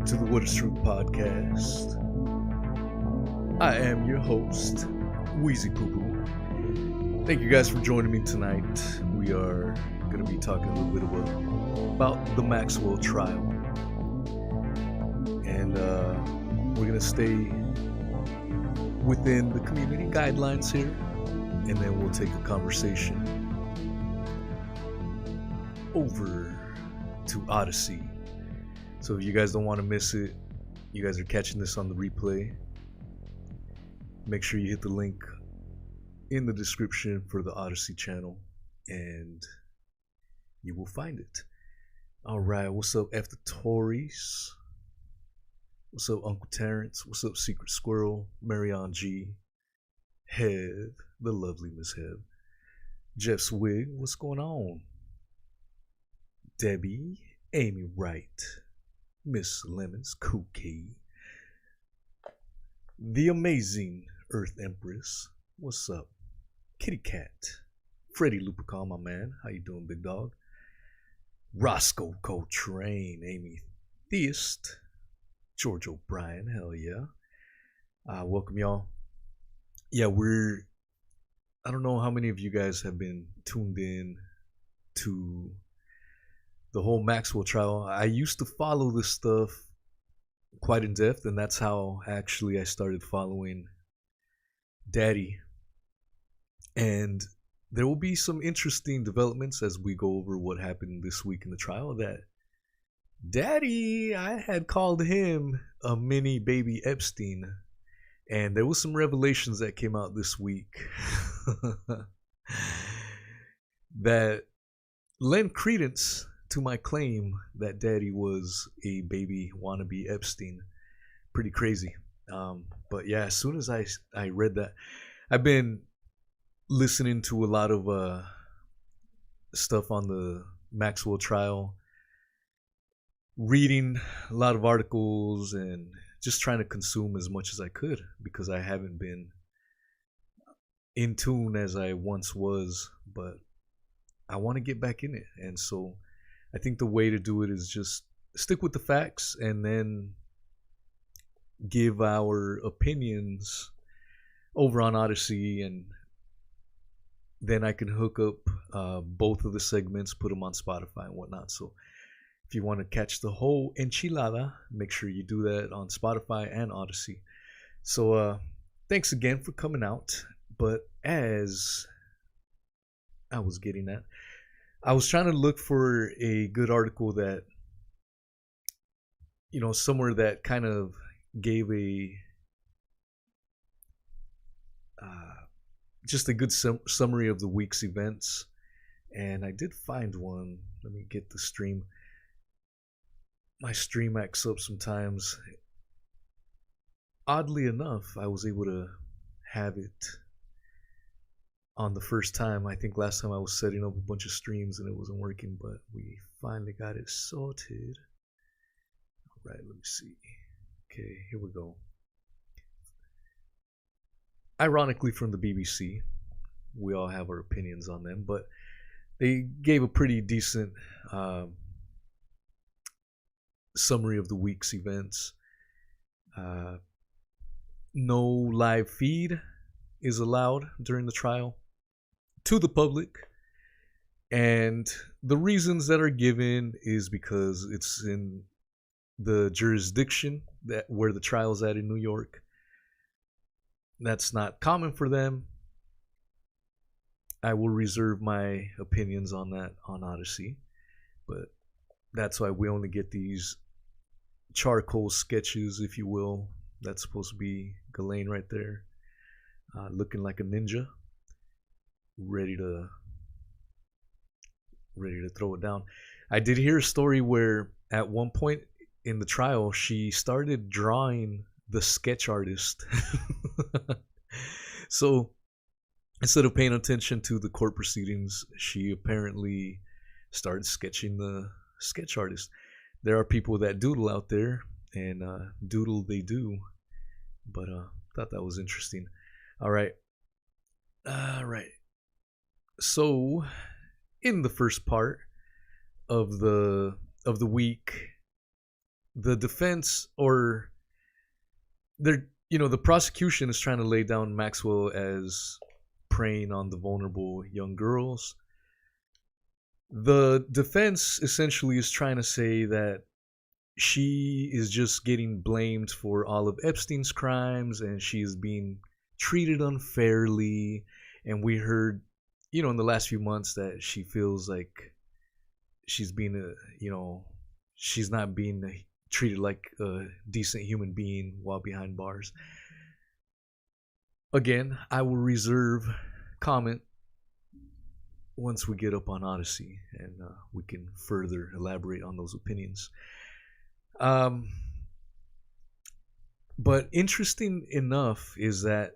To the Odysee Podcast. I am your host, Wheezy Poo Poo. Thank you guys for joining me tonight. We are going to be talking a little bit about the Maxwell Trial. And we're going to stay within the community guidelines here. And then we'll take a conversation over to Odysee. So if you guys don't want to miss it, you guys are catching this on the replay, make sure you hit the link in the description for the Odysee Channel and you will find it. Alright, what's up After Tories? What's up Uncle Terrence? What's up Secret Squirrel? Marion G. Hev, the lovely Miss Hev. Jeff Swig, what's going on? Debbie, Amy Wright. Miss Lemons, Cookie, the amazing Earth Empress, what's up? Kitty Cat, Freddie Lupacon, my man, how you doing, big dog? Roscoe Coltrane, Amy Theist, George O'Brien, hell yeah. Welcome y'all. Yeah, I don't know how many of you guys have been tuned in to the whole Maxwell trial. I used to follow this stuff quite in depth, and that's how actually I started following Daddy. And there will be some interesting developments as we go over what happened this week in the trial. That Daddy, I had called him a mini baby Epstein, and there was some revelations that came out this week that lend credence to my claim that Daddy was a baby wannabe Epstein. Pretty crazy. But yeah, as soon as I read that, I've been listening to a lot of stuff on the Maxwell trial, reading a lot of articles, and just trying to consume as much as I could because I haven't been in tune as I once was, but I want to get back in it. And so I think the way to do it is just stick with the facts and then give our opinions over on Odysee, and then I can hook up both of the segments, put them on Spotify and whatnot. So if you want to catch the whole enchilada, make sure you do that on Spotify and Odysee. So thanks again for coming out. But as I was getting at, I was trying to look for a good article that, you know, somewhere that kind of gave a just a good summary of the week's events, and I did find one. Let me get the stream. My stream acts up sometimes. Oddly enough, I was able to have it on the first time. I think last time I was setting up a bunch of streams and it wasn't working, but we finally got it sorted. All right, let me see. Okay, here we go. Ironically, from the BBC, we all have our opinions on them, but they gave a pretty decent summary of the week's events. No live feed is allowed during the trial to the public, and the reasons that are given is because it's in the jurisdiction that where the trial's at in New York, That's not common for them. I will reserve my opinions on that on Odysee, but that's why we only get these charcoal sketches, if you will. That's supposed to be Ghislaine right there, looking like a ninja, ready to throw it down. I did hear a story where at one point in the trial she started drawing the sketch artist. So instead of paying attention to the court proceedings, she apparently started sketching the sketch artist. There are people that doodle out there, and doodle they do. But thought that was interesting. All right. So in the first part of the week, the defense, or the prosecution is trying to lay down Maxwell as preying on the vulnerable young girls. The defense essentially is trying to say that she is just getting blamed for all of Epstein's crimes, and she is being treated unfairly. And we heard, in the last few months that she feels like she's being, she's not being treated like a decent human being while behind bars. Again, I will reserve comment once we get up on Odysee, and we can further elaborate on those opinions. But interesting enough is that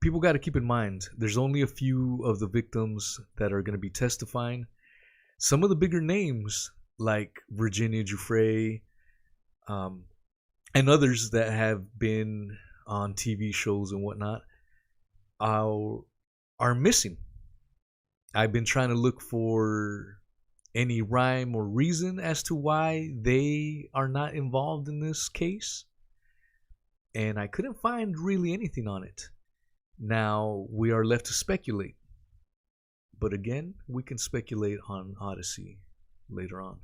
people got to keep in mind, there's only a few of the victims that are going to be testifying. Some of the bigger names, like Virginia Giuffre, and others that have been on TV shows and whatnot, are missing. I've been trying to look for any rhyme or reason as to why they are not involved in this case, and I couldn't find really anything on it. Now we are left to speculate, but again, we can speculate on Odysee later on.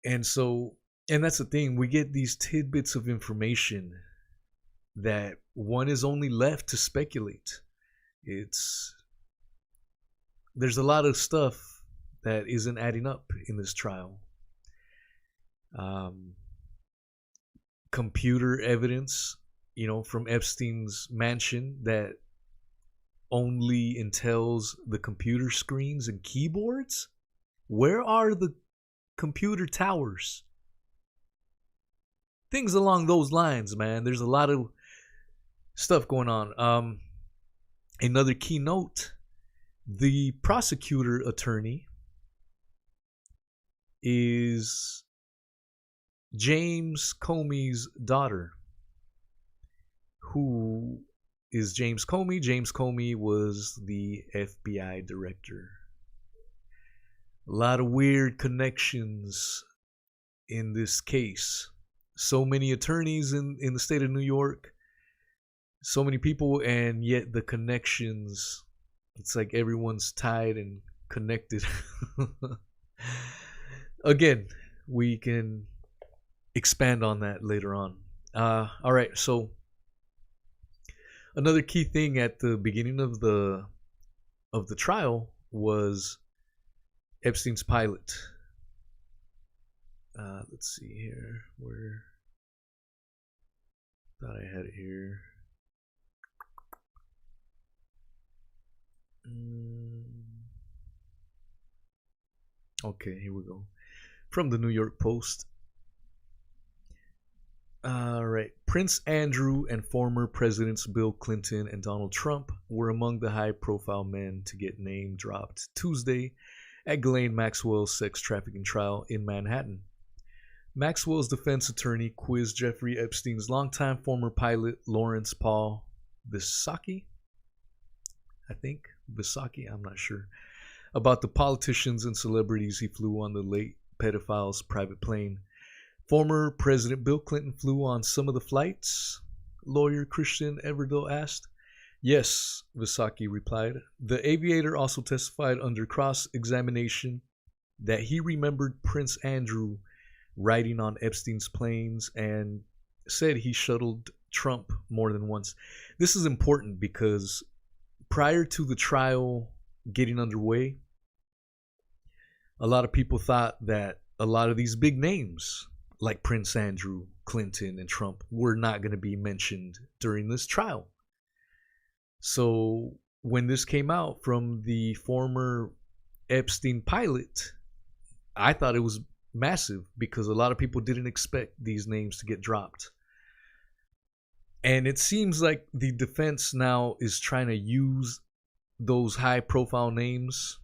And that's the thing, we get these tidbits of information that one is only left to speculate. There's a lot of stuff that isn't adding up in this trial. Computer evidence, from Epstein's mansion that only entails the computer screens and keyboards. Where are the computer towers? Things along those lines, man. There's a lot of stuff going on. Another key note, the prosecutor attorney is James Comey's daughter. Who is James Comey? James Comey was the FBI director. A lot of weird connections in this case. So many attorneys in the state of New York. So many people, and yet the connections, it's like everyone's tied and connected. Again, we can expand on that later on. All right, so another key thing at the beginning of the trial was Epstein's pilot. Let's see here. Where thought I had it here. Okay, here we go. From the New York Post. All right. Prince Andrew and former Presidents Bill Clinton and Donald Trump were among the high-profile men to get name dropped Tuesday at Ghislaine Maxwell's sex trafficking trial in Manhattan. Maxwell's defense attorney quizzed Jeffrey Epstein's longtime former pilot Lawrence Paul Visacki, I'm not sure, about the politicians and celebrities he flew on the late pedophile's private plane. Former President Bill Clinton flew on some of the flights? Lawyer Christian Everdill asked. Yes, Visacki replied. The aviator also testified under cross-examination that he remembered Prince Andrew riding on Epstein's planes and said he shuttled Trump more than once. This is important because prior to the trial getting underway, a lot of people thought that a lot of these big names like Prince Andrew, Clinton, and Trump were not going to be mentioned during this trial. So when this came out from the former Epstein pilot, I thought it was massive because a lot of people didn't expect these names to get dropped. And it seems like the defense now is trying to use those high profile names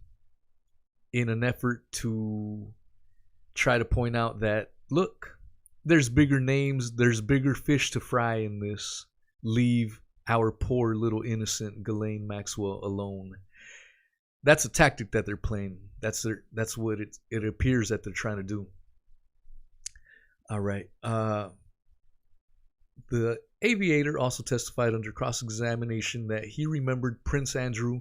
in an effort to try to point out that, look, there's bigger names, there's bigger fish to fry in this. Leave our poor little innocent Ghislaine Maxwell alone. That's a tactic that they're playing. That's what it appears that they're trying to do. All right. The aviator also testified under cross-examination that he remembered Prince Andrew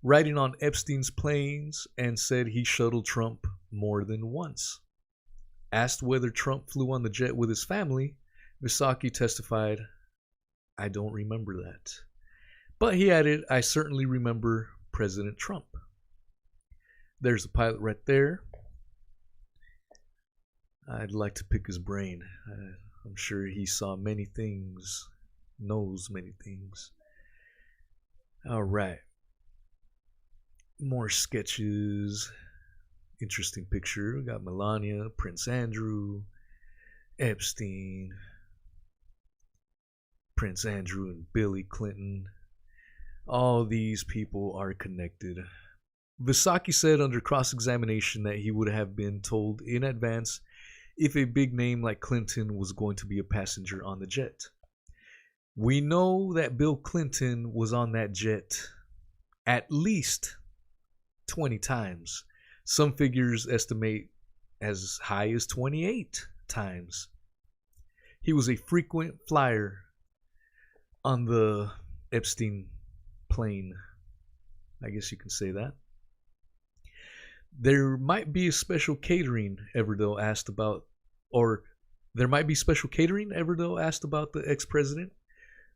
riding on Epstein's planes and said he shuttled Trump more than once. Asked whether Trump flew on the jet with his family, Visacki testified, "I don't remember that." But he added, "I certainly remember President Trump." There's the pilot right there. I'd like to pick his brain. I'm sure he saw many things, knows many things. All right. More sketches. Interesting picture. We got Melania, Prince Andrew, Epstein, Prince Andrew and Billy Clinton. All these people are connected. Visacki said under cross-examination that he would have been told in advance if a big name like Clinton was going to be a passenger on the jet. We know that Bill Clinton was on that jet at least 20 times. Some figures estimate as high as 28 times. He was a frequent flyer on the Epstein plane. I guess you can say that. There might be special catering, Everdahl asked about the ex-president,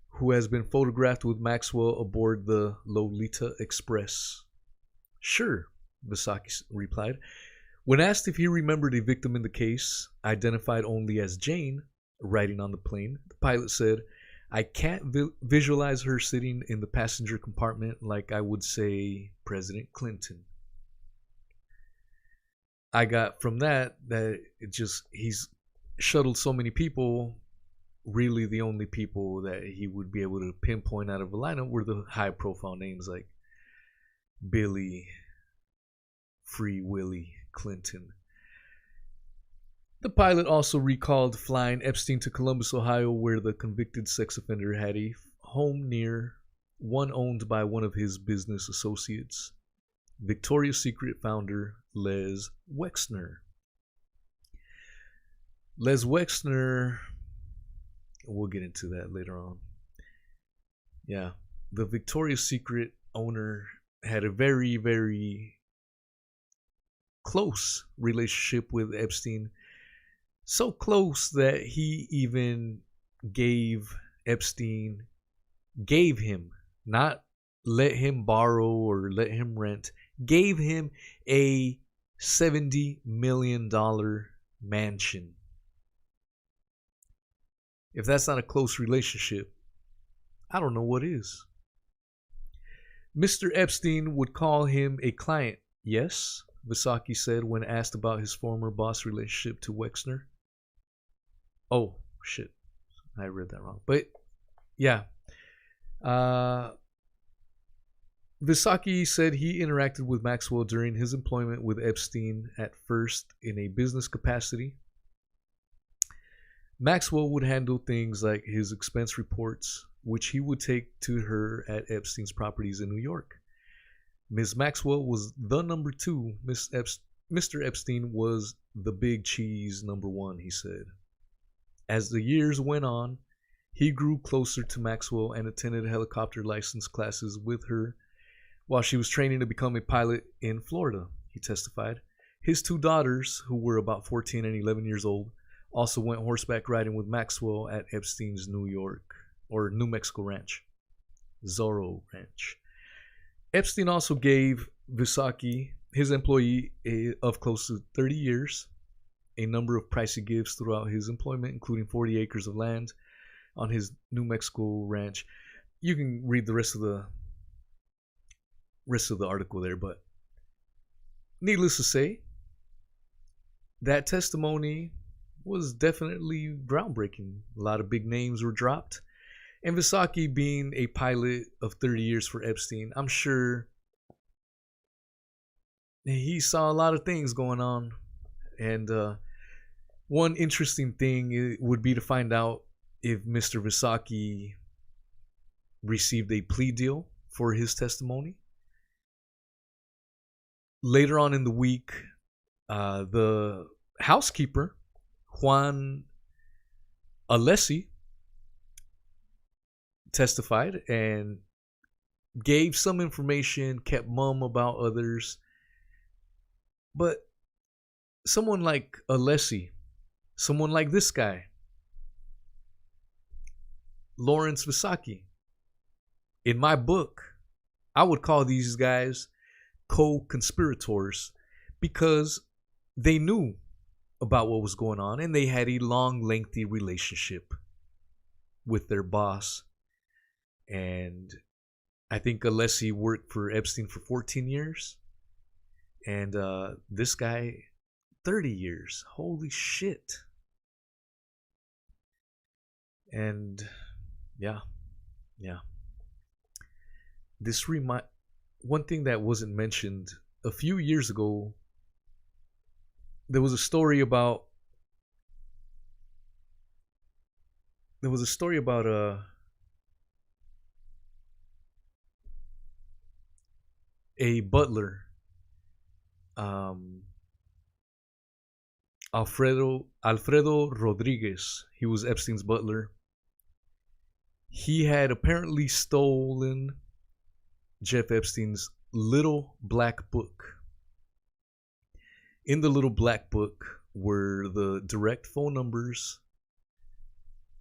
who has been photographed with Maxwell aboard the Lolita Express. Sure, Visacki replied. When asked if he remembered a victim in the case, identified only as Jane, riding on the plane, the pilot said, "I can't visualize her sitting in the passenger compartment like I would say President Clinton." I got from that he's shuttled so many people. Really, the only people that he would be able to pinpoint out of a lineup were the high-profile names like Billy, Free Willy Clinton. The pilot also recalled flying Epstein to Columbus, Ohio, where the convicted sex offender had a home near one owned by one of his business associates, Victoria's Secret founder Les Wexner. Les Wexner, we'll get into that later on. Yeah, the Victoria's Secret owner had a very, very close relationship with Epstein. So close that he even gave him, not let him borrow or let him rent, gave him a $70 million mansion. If that's not a close relationship, I don't know what is. Mr. Epstein would call him a client, yes, Visacki said when asked about his former boss relationship to Wexner. Oh, shit. I read that wrong. But, yeah. Visacki said he interacted with Maxwell during his employment with Epstein, at first in a business capacity. Maxwell would handle things like his expense reports, which he would take to her at Epstein's properties in New York. Ms. Maxwell was the number two. Mr. Epstein was the big cheese number one, he said. As the years went on, he grew closer to Maxwell and attended helicopter license classes with her while she was training to become a pilot in Florida, he testified. His two daughters, who were about 14 and 11 years old, Also went horseback riding with Maxwell at Epstein's New Mexico ranch, Zorro Ranch. Epstein also gave Visaki, his employee of close to 30 years, a number of pricey gifts throughout his employment, including 40 acres of land on his New Mexico ranch. You can read the rest of the article there, but needless to say, that testimony was definitely groundbreaking. A lot of big names were dropped. And Visaki, being a pilot of 30 years for Epstein, I'm sure he saw a lot of things going on. And one interesting thing would be to find out if Mr. Visaki received a plea deal for his testimony. Later on in the week, the housekeeper, Juan Alessi, testified and gave some information, kept mum about others. But someone like Alessi, someone like this guy, Lawrence Visaki, in my book, I would call these guys co-conspirators because they knew about what was going on and they had a long, lengthy relationship with their boss. And I think Alessi worked for Epstein for 14 years. And this guy, 30 years. Holy shit. And yeah. One thing that wasn't mentioned, a few years ago, there was a story about a butler, Alfredo Rodriguez. He was Epstein's butler. He had apparently stolen Jeff Epstein's little black book. In the little black book were the direct phone numbers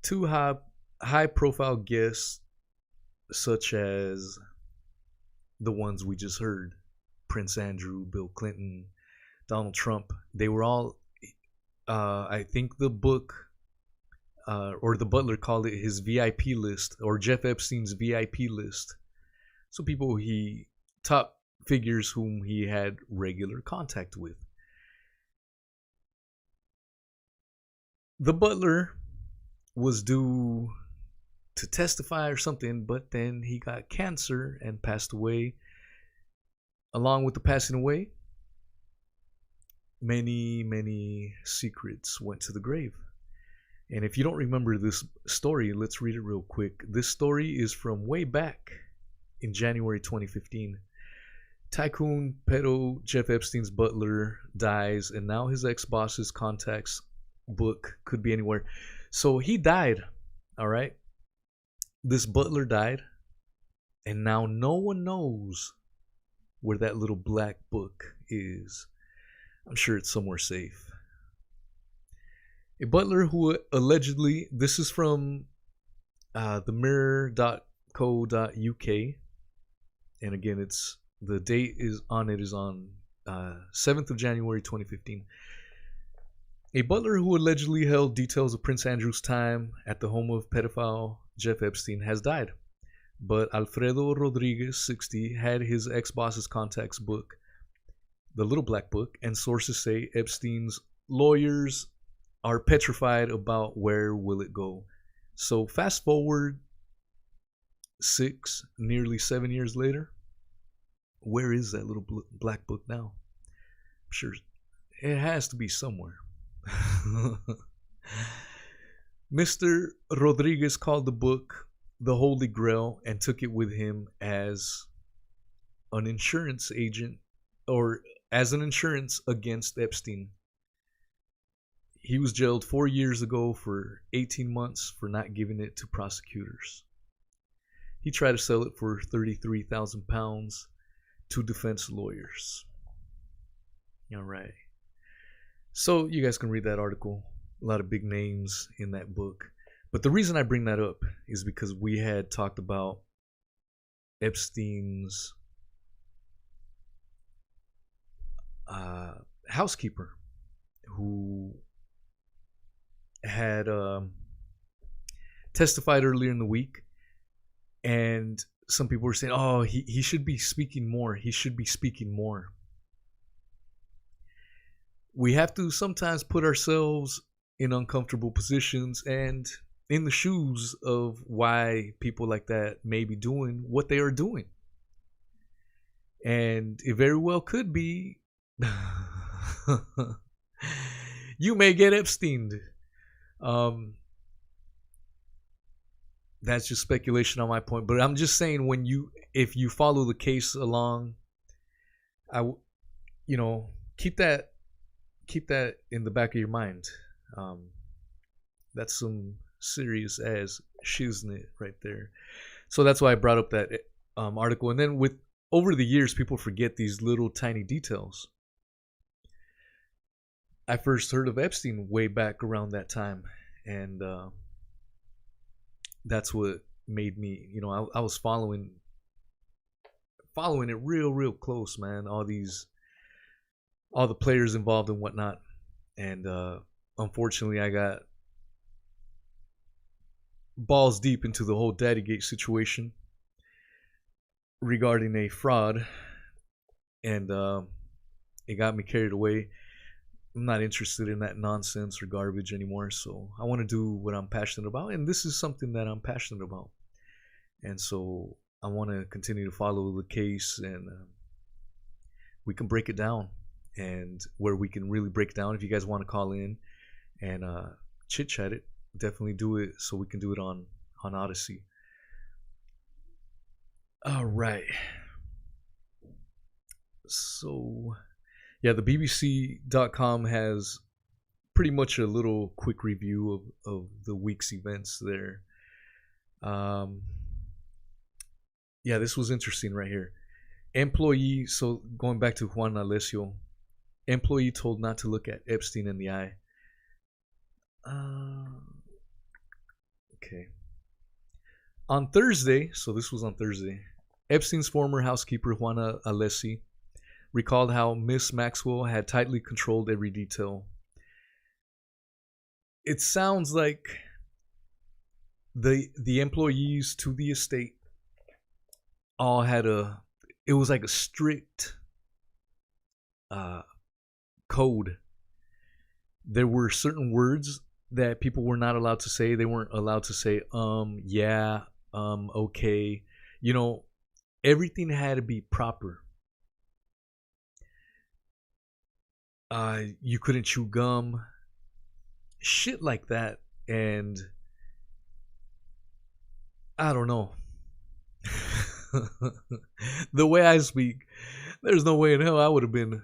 to high-profile guests, such as the ones we just heard: Prince Andrew, Bill Clinton, Donald Trump. They were all, I think the book, or the butler called it his VIP list, or Jeff Epstein's VIP list. So top figures whom he had regular contact with. The butler was due to testify or something, but then he got cancer and passed away. Along with the passing away, many secrets went to the grave. And if you don't remember this story, let's read it real quick. This story is from way back in January 2015. Tycoon pedo Jeff Epstein's butler dies, and now his ex-boss's contacts book could be anywhere. So he died, all right? This butler died, and now no one knows where that little black book is. I'm sure it's somewhere safe. A butler who allegedly, this is from the mirror.co.uk, and again, the date is on 7th of January 2015. A butler who allegedly held details of Prince Andrew's time at the home of pedophile Jeff Epstein has died. But Alfredo Rodriguez, 60, had his ex-boss's contacts book, the little black book, and sources say Epstein's lawyers are petrified about where will it go. So fast forward nearly 7 years later, where is that little black book now? I'm sure it has to be somewhere. Mr. Rodriguez called the book the Holy Grail and took it with him as an insurance agent, or as an insurance against Epstein. He was jailed 4 years ago for 18 months for not giving it to prosecutors. He tried to sell it for £33,000 to defense lawyers. All right. So you guys can read that article A lot of big names in that book. But the reason I bring that up is because we had talked about Epstein's housekeeper, who had testified earlier in the week, and some people were saying, oh, he should be speaking more. He should be speaking more. We have to sometimes put ourselves in uncomfortable positions and in the shoes of why people like that may be doing what they are doing. And it very well could be you may get Epsteined. That's just speculation on my point, but I'm just saying, if you follow the case along, keep that in the back of your mind. That's some serious ass shiznit right there. So that's why I brought up that article. And then over the years, people forget these little tiny details. I first heard of Epstein way back around that time, and that's what made me, I was following it real close, man. All the players involved and whatnot. And unfortunately, I got balls deep into the whole Daddygate situation regarding a fraud, and it got me carried away. I'm not interested in that nonsense or garbage anymore, so I want to do what I'm passionate about, and this is something that I'm passionate about. And so I want to continue to follow the case, and we can break it down, and where we can really break it down. If you guys want to call in and chit chat it, definitely do it, so we can do it on Odysee. All right. So yeah, the BBC.com has pretty much a little quick review of the week's events there. Yeah, this was interesting right here. Employee, so going back to Juan Alessio, employee told not to look at Epstein in the eye. Okay. On Thursday, so this was on Thursday, Epstein's former housekeeper, Juana Alessi, recalled how Miss Maxwell had tightly controlled every detail. It sounds like the employees to the estate all had it was like a strict code. There were certain words that people were not allowed to say. They weren't allowed to say yeah, okay. Everything had to be proper. You couldn't chew gum, shit like that. And I don't know. The way I speak, there's no way in hell I would have been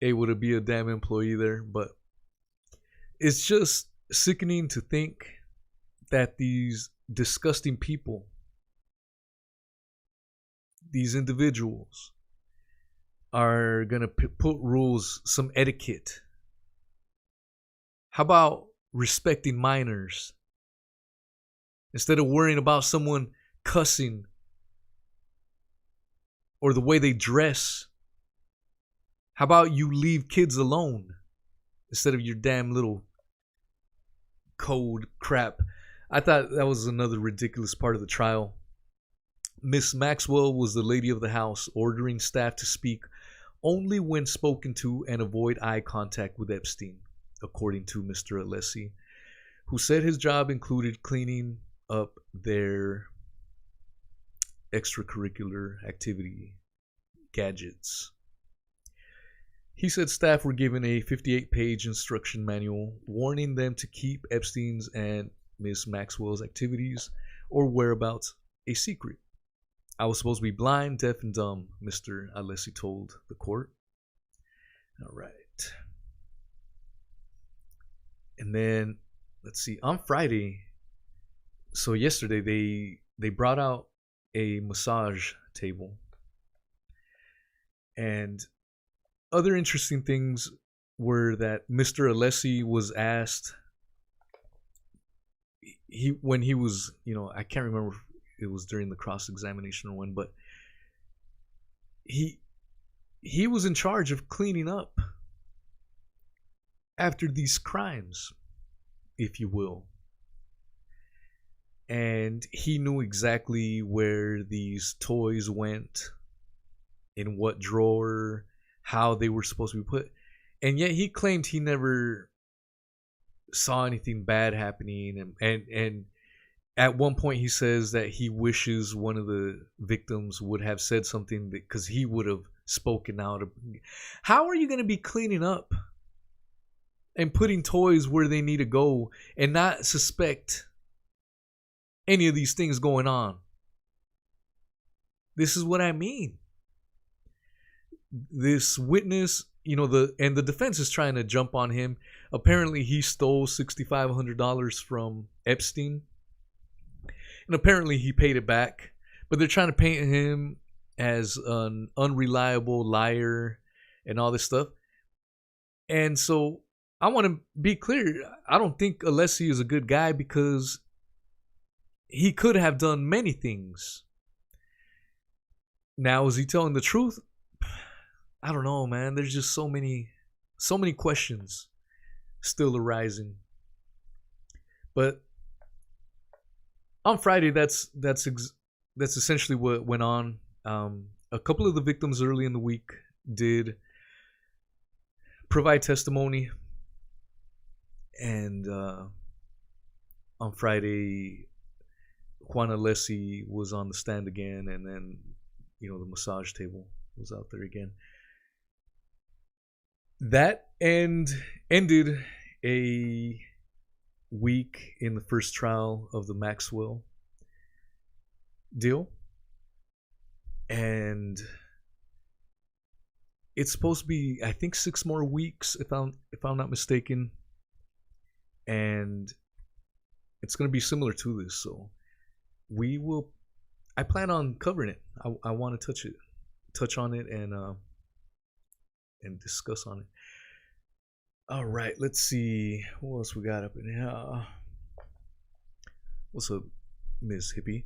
able to be a damn employee there. But it's just sickening to think that these disgusting people, these individuals, are going to put rules, some etiquette. How about respecting minors? Instead of worrying about someone cussing or the way they dress, how about you leave kids alone instead of your damn little code crap? I thought that was another ridiculous part of the trial. Miss Maxwell was the lady of the house, ordering staff to speak only when spoken to and avoid eye contact with Epstein, according to Mr. Alessi, who said his job included cleaning up their extracurricular activity gadgets. He said staff were given a 58-page instruction manual warning them to keep Epstein's and Miss Maxwell's activities or whereabouts a secret. I was supposed to be blind, deaf, and dumb, Mr. Alessi told the court. All right. And then, let's see, on Friday, so yesterday, they brought out a massage table. And other interesting things were that Mr. Alessi was asked, when he was, I can't remember if it was during the cross-examination or when, but he was in charge of cleaning up after these crimes, if you will. And he knew exactly where these toys went, in what drawer, how they were supposed to be put. And yet he claimed he never saw anything bad happening. And at one point he says that he wishes one of the victims would have said something, because he would have spoken out. How are you going to be cleaning up and putting toys where they need to go and not suspect any of these things going on? This is what I mean. This witness, the defense is trying to jump on him. Apparently he stole $6,500 from Epstein, and apparently he paid it back, but they're trying to paint him as an unreliable liar and all this stuff. And so I want to be clear. I don't think Alessi is a good guy, because he could have done many things. Now, is he telling the truth? I don't know, man. There's just so many questions still arising. But on Friday, that's essentially what went on. A couple of the victims early in the week did provide testimony, and on Friday, Juan Alessi was on the stand again, and then the massage table was out there again. That ended a week in the first trial of the Maxwell deal, and it's supposed to be, I think, 6 more weeks, if I'm not mistaken, and it's going to be similar to this. So I plan on covering it. I want to touch on it and discuss on it. All right, let's see what else we got up in here. What's up, Miss Hippie?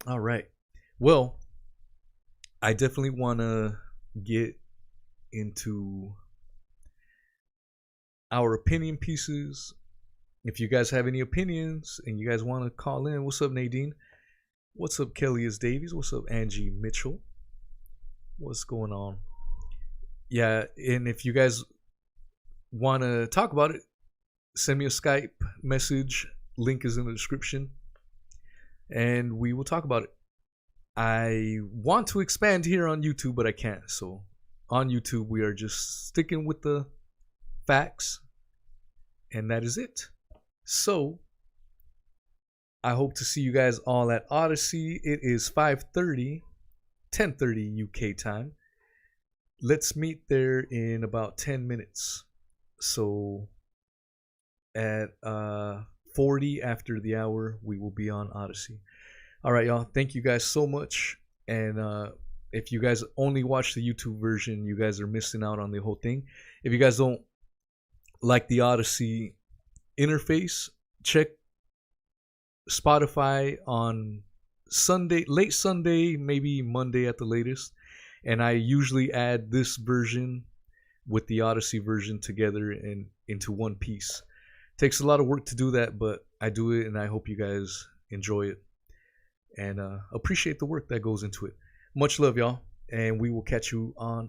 All right. Well, I definitely want to get into our opinion pieces. If you guys have any opinions and you guys want to call in, what's up, Nadine? What's up, Kelly Davies? What's up, Angie Mitchell? What's going on? Yeah, and if you guys want to talk about it, send me a Skype message. Link is in the description, and we will talk about it. I want to expand here on YouTube, but I can't. So on YouTube, we are just sticking with the facts, and that is it. So I hope to see you guys all at Odysee. It is 5:30, 10:30 UK time. Let's meet there in about 10 minutes. So at 40 after the hour, we will be on Odysee. All right, y'all. Thank you guys so much. And if you guys only watch the YouTube version, you guys are missing out on the whole thing. If you guys don't like the Odysee interface, check Spotify on Sunday, late Sunday, maybe Monday at the latest. And I usually add this version with the Odysee version together and into one piece. Takes a lot of work to do that, but I do it, and I hope you guys enjoy it and appreciate the work that goes into it. Much love, y'all, and we will catch you on